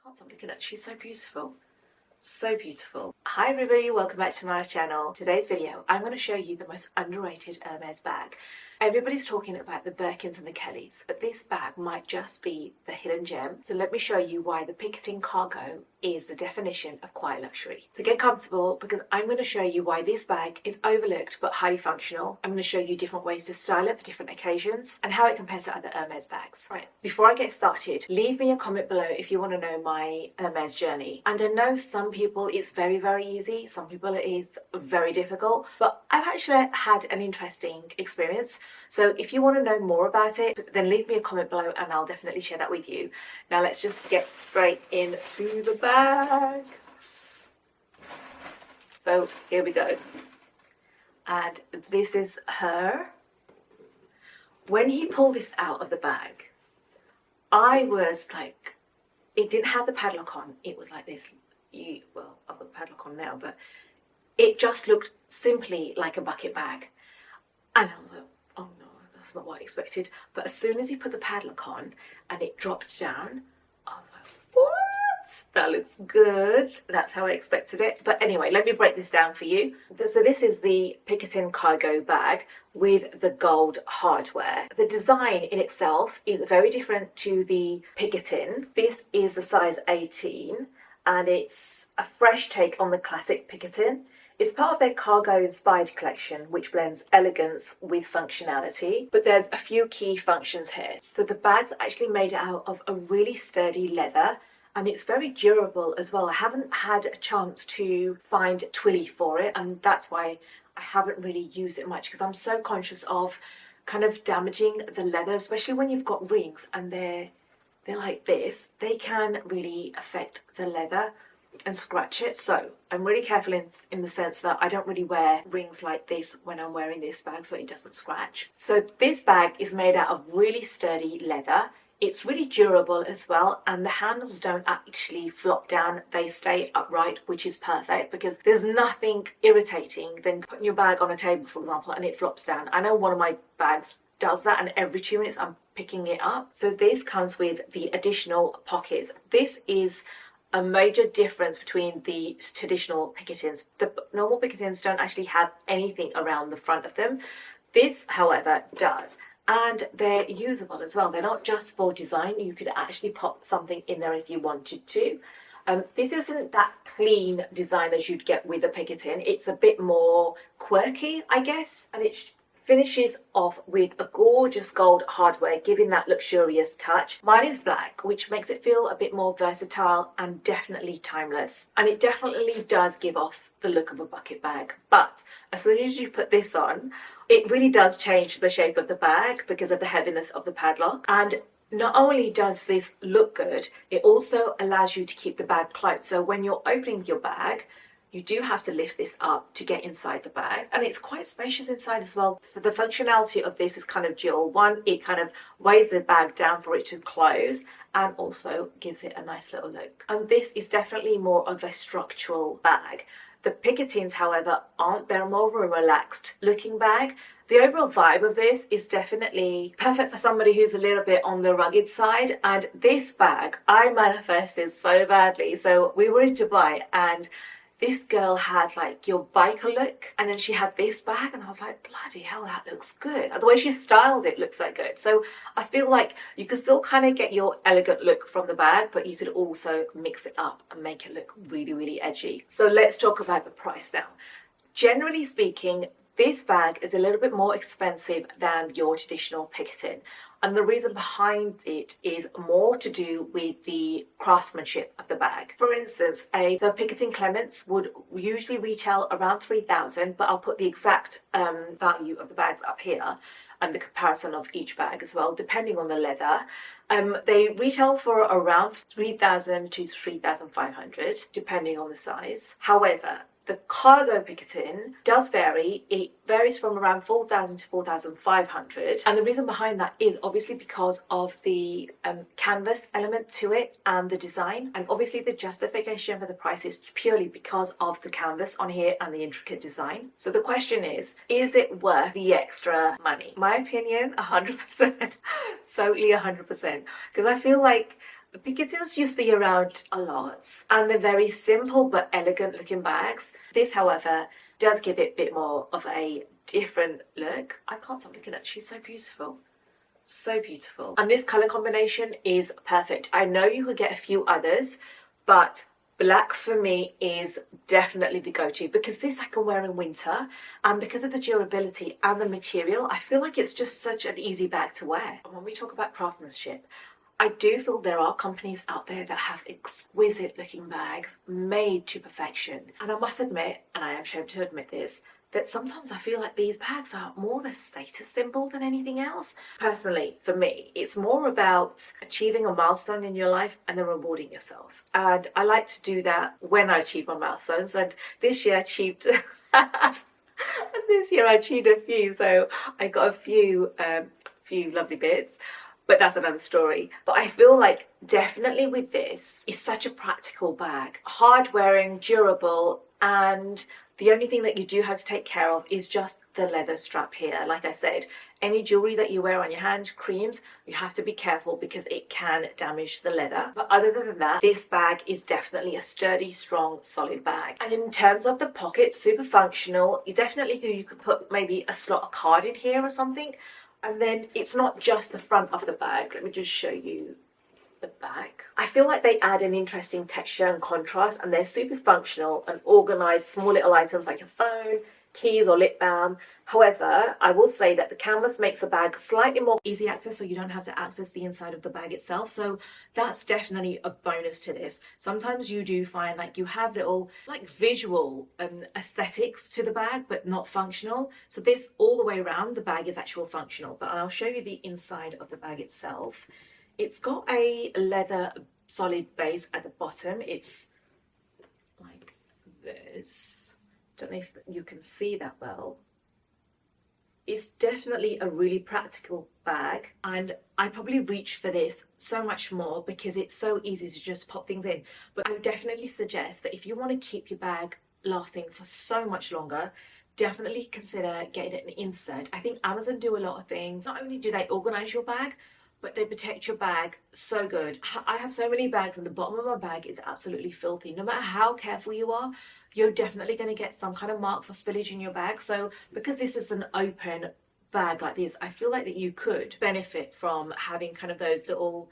can't stop looking at her. She's so beautiful. So beautiful. Hi everybody, welcome back to my channel. Today's video, I'm going to show you the most underrated Hermes bag. Everybody's talking about the Birkins and the Kellys, but this bag might just be the hidden gem. So let me show you why the Picotin cargo is the definition of quiet luxury. So get comfortable because I'm going to show you why this bag is overlooked but highly functional. I'm going to show you different ways to style it for different occasions and how it compares to other Hermes bags. Right, before I get started, leave me a comment below if you want to know my Hermes journey. And I know some people it's very easy, some people it is very difficult, but I've actually had an interesting experience. So if you want to know more about it, then leave me a comment below and I'll definitely share that with you. Now let's just get straight into the bag. So here we go. And this is her. When he pulled this out of the bag, I was like, it didn't have the padlock on. It was like this. Well, I've got the padlock on now, but it just looked simply like a bucket bag. And I was like, oh no, that's not what I expected. But as soon as he put the padlock on and it dropped down, I was like, what? That looks good. That's how I expected it. But anyway, let me break this down for you. So this is the Picotin cargo bag with the gold hardware. The design in itself is very different to the Picotin. This is the size 18 and it's a fresh take on the classic Picotin. It's part of their cargo-inspired collection, which blends elegance with functionality, but there's a few key functions here. So the bag's actually made out of a really sturdy leather, and it's very durable as well. I haven't had a chance to find twilly for it, and that's why I haven't really used it much, because I'm so conscious of kind of damaging the leather, especially when you've got rings and they're like this. They can really affect the leather and scratch it, so I'm really careful in the sense that I don't really wear rings like this when I'm wearing this bag so it doesn't scratch. So this bag is made out of really sturdy leather. It's really durable as well, and the handles don't actually flop down, they stay upright, which is perfect because there's nothing irritating than putting your bag on a table, for example, and it flops down. I know one of my bags does that, and every 2 minutes I'm picking it up. So this comes with the additional pockets. This is a major difference between the traditional Picotins. The normal Picotins don't actually have anything around the front of them. This, however, does. And they're usable as well. They're not just for design. You could actually pop something in there if you wanted to. This isn't that clean design as you'd get with a Picotin. It's a bit more quirky, I guess. And it finishes off with a gorgeous gold hardware, giving that luxurious touch. Mine is black, which makes it feel a bit more versatile and definitely timeless. And it definitely does give off the look of a bucket bag. But as soon as you put this on, it really does change the shape of the bag because of the heaviness of the padlock. And not only does this look good, it also allows you to keep the bag closed. So when you're opening your bag, you do have to lift this up to get inside the bag, and it's quite spacious inside as well. The functionality of this is kind of dual. One, it kind of weighs the bag down for it to close and also gives it a nice little look. And this is definitely more of a structural bag. The Picotins, however, aren't. They're more of a relaxed looking bag. The overall vibe of this is definitely perfect for somebody who's a little bit on the rugged side. And this bag, I manifested so badly. So we were in Dubai and this girl had like your biker look, and then she had this bag, and I was like, bloody hell, that looks good. The way she styled it looks so good. So I feel like you could still kind of get your elegant look from the bag, but you could also mix it up and make it look really edgy. So let's talk about the price now. Generally speaking, this bag is a little bit more expensive than your traditional Picotin. And the reason behind it is more to do with the craftsmanship of the bag. For instance, the Picotin Clements would usually retail around 3,000, but I'll put the exact value of the bags up here and the comparison of each bag as well, depending on the leather. They retail for around 3,000 to 3,500, depending on the size. However, the cargo Picotin does vary. It varies from around 4,000 to 4,500, and the reason behind that is obviously because of the canvas element to it and the design, and obviously the justification for the price is purely because of the canvas on here and the intricate design. So the question is it worth the extra money? My opinion, 100%, solely 100%, because I feel like The Picotins you see around a lot, and they're very simple but elegant looking bags. This, however, does give it a bit more of a different look. I can't stop looking at her. She's so beautiful. So beautiful. And this colour combination is perfect. I know you could get a few others, but black for me is definitely the go-to, because this I can wear in winter, and because of the durability and the material, I feel like it's just such an easy bag to wear. And when we talk about craftsmanship, I do feel there are companies out there that have exquisite looking bags made to perfection. And I must admit, and I am ashamed to admit this, that sometimes I feel like these bags are more of a status symbol than anything else. Personally, for me, it's more about achieving a milestone in your life and then rewarding yourself. And I like to do that when I achieve my milestones. And this year I achieved a few. So I got a few lovely bits. But that's another story. But I feel like definitely with this, it's such a practical bag. Hard wearing, durable, and the only thing that you do have to take care of is just the leather strap here. Like I said, any jewelry that you wear on your hand, creams, you have to be careful because it can damage the leather. But other than that, this bag is definitely a sturdy, strong, solid bag. And in terms of the pockets, super functional. You could put maybe a slot of card in here or something. And then it's not just the front of the bag. Let me just show you the back. I feel like they add an interesting texture and contrast, and they're super functional and organized, small little items like your phone, keys or lip balm. However, I will say that the canvas makes the bag slightly more easy access, so you don't have to access the inside of the bag itself. So that's definitely a bonus to this. Sometimes you do find like you have little like visual aesthetics to the bag but not functional. So this all the way around the bag is actual functional. But I'll show you the inside of the bag itself. It's got a leather solid base at the bottom. It's like this. Don't know if you can see that well. It's definitely a really practical bag, and I probably reach for this so much more because it's so easy to just pop things in. But I would definitely suggest that if you want to keep your bag lasting for so much longer, definitely consider getting an insert. I think Amazon do a lot of things. Not only do they organize your bag, but they protect your bag so good. I have so many bags and the bottom of my bag is absolutely filthy. No matter how careful you are, you're definitely going to get some kind of marks or spillage in your bag. So because this is an open bag like this, I feel like that you could benefit from having kind of those little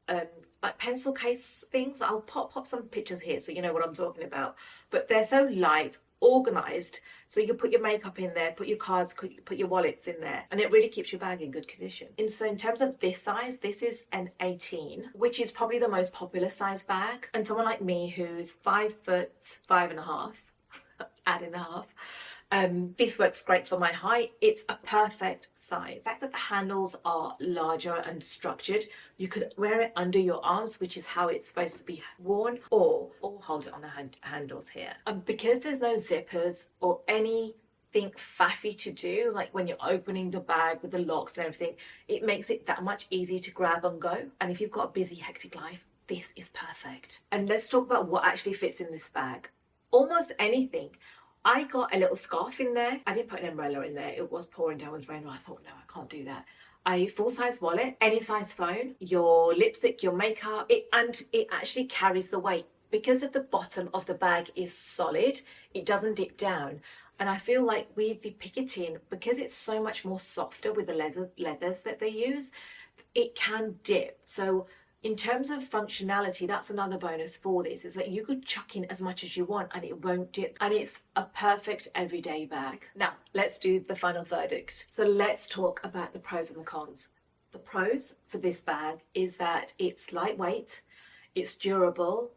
like pencil case things. I'll pop some pictures here so you know what I'm talking about. But they're so light, organized, so you can put your makeup in there, put your cards, put your wallets in there, and it really keeps your bag in good condition. And so in terms of this size, this is an 18, which is probably the most popular size bag. And someone like me who's 5'5.5", add in the half, this works great for my height. It's a perfect size. The fact that the handles are larger and structured, you could wear it under your arms, which is how it's supposed to be worn, or hold it on the handles here. Because there's no zippers or anything faffy to do, like when you're opening the bag with the locks and everything, it makes it that much easier to grab and go. And if you've got a busy, hectic life, this is perfect. And let's talk about what actually fits in this bag. Almost anything. I got a little scarf in there. I didn't put an umbrella in there. It was pouring down with rain. I thought, no, I can't do that. A full-size wallet, any size phone, your lipstick, your makeup, and it actually carries the weight. Because of the bottom of the bag is solid, it doesn't dip down. And I feel like with the Picotin, because it's so much more softer with the leathers that they use, it can dip. So in terms of functionality, that's another bonus for this, is that you could chuck in as much as you want and it won't dip, and it's a perfect everyday bag. Now let's do the final verdict. So let's talk about the pros and the cons. The pros for this bag is that it's lightweight, it's durable,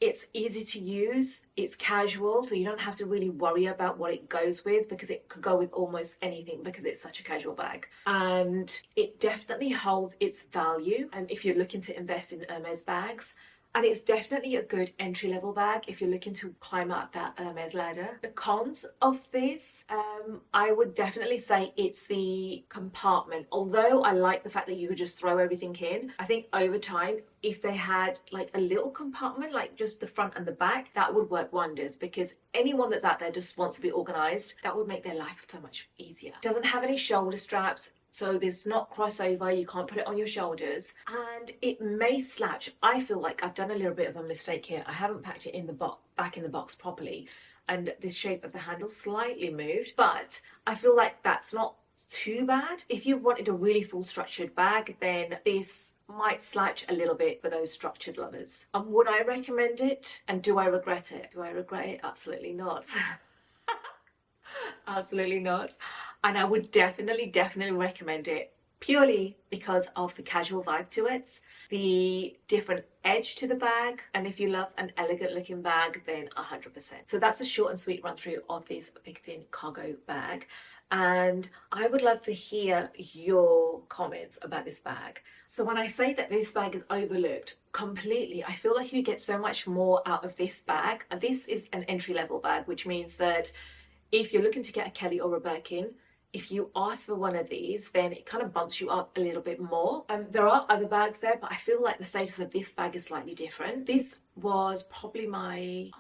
it's easy to use, it's casual, so you don't have to really worry about what it goes with, because it could go with almost anything because it's such a casual bag. And it definitely holds its value, and if you're looking to invest in Hermes bags, and it's definitely a good entry-level bag if you're looking to climb up that Hermes ladder. The cons of this, I would definitely say it's the compartment. Although I like the fact that you could just throw everything in, I think over time, if they had like a little compartment, like just the front and the back, that would work wonders, because anyone that's out there just wants to be organized, that would make their life so much easier. It doesn't have any shoulder straps. so there's not crossover, you can't put it on your shoulders, and it may slouch. I feel like I've done a little bit of a mistake here. I haven't packed it in the box, back in the box properly, and the shape of the handle slightly moved, but I feel like that's not too bad. If you wanted a really full structured bag, then this might slouch a little bit for those structured lovers. Would I recommend it, and do I regret it? Do I regret it? Absolutely not. Absolutely not. And I would definitely recommend it, purely because of the casual vibe to it, the different edge to the bag, and if you love an elegant looking bag, then 100%. So that's a short and sweet run through of this Picotin cargo bag, and I would love to hear your comments about this bag. So when I say that this bag is overlooked completely, I feel like you get so much more out of this bag. And this is an entry-level bag, which means that if you're looking to get a Kelly or a Birkin, if you ask for one of these, then it kind of bumps you up a little bit more. There are other bags there, but I feel like the status of this bag is slightly different. This was probably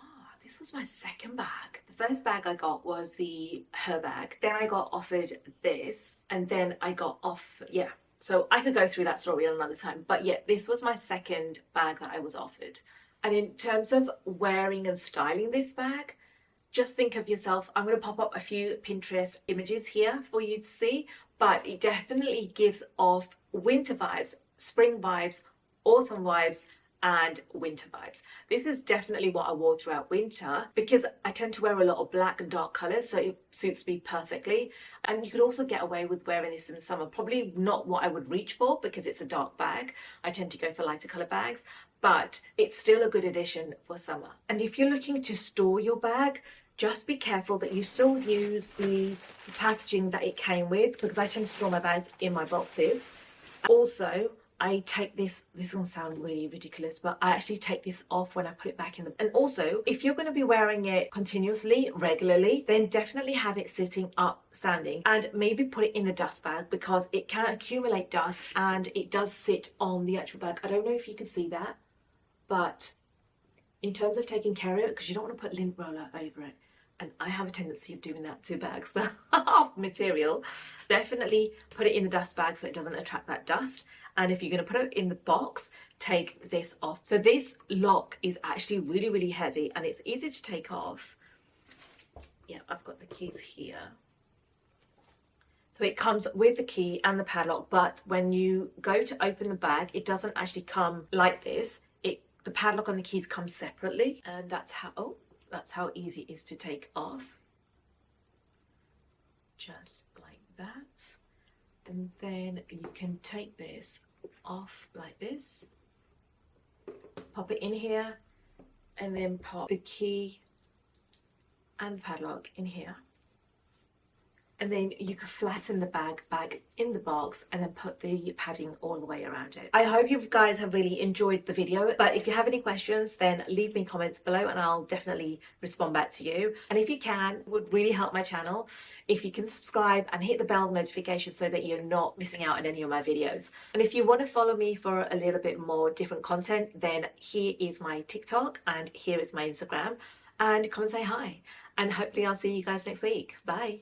this was my second bag. The first bag I got was the Her bag. Then I got offered this, and then I got so I could go through that story another time. But yeah, this was my second bag that I was offered. And in terms of wearing and styling this bag, just think of yourself. I'm going to pop up a few Pinterest images here for you to see, but it definitely gives off winter vibes, spring vibes, autumn vibes, and winter vibes. This is definitely what I wore throughout winter, because I tend to wear a lot of black and dark colors, so it suits me perfectly. And you could also get away with wearing this in summer. Probably not what I would reach for, because it's a dark bag. I tend to go for lighter color bags, but it's still a good addition for summer. And if you're looking to store your bag, just be careful that you still use the packaging that it came with, because I tend to store my bags in my boxes. Also, I take this is going to sound really ridiculous, but I actually take this off when I put it back in. And also, if you're going to be wearing it continuously, regularly, then definitely have it sitting up, standing, and maybe put it in the dust bag, because it can accumulate dust and it does sit on the actual bag. I don't know if you can see that, but in terms of taking care of it, because you don't want to put lint roller over it, and I have a tendency of doing that to bags that are material, definitely put it in the dust bag so it doesn't attract that dust. And if you're going to put it in the box, take this off. So this lock is actually really heavy, and it's easy to take off. Yeah, I've got the keys here. So it comes with the key and the padlock, but when you go to open the bag, it doesn't actually come like this. The padlock and the keys come separately, and that's how easy it is to take off. Just like that. And then you can take this off like this, pop it in here, and then pop the key and padlock in here. And then you can flatten the bag in the box and then put the padding all the way around it. I hope you guys have really enjoyed the video, but if you have any questions, then leave me comments below and I'll definitely respond back to you. And if you can, it would really help my channel if you can subscribe and hit the bell notification so that you're not missing out on any of my videos. And if you want to follow me for a little bit more different content, then here is my TikTok and here is my Instagram, and come and say hi. And hopefully I'll see you guys next week. Bye.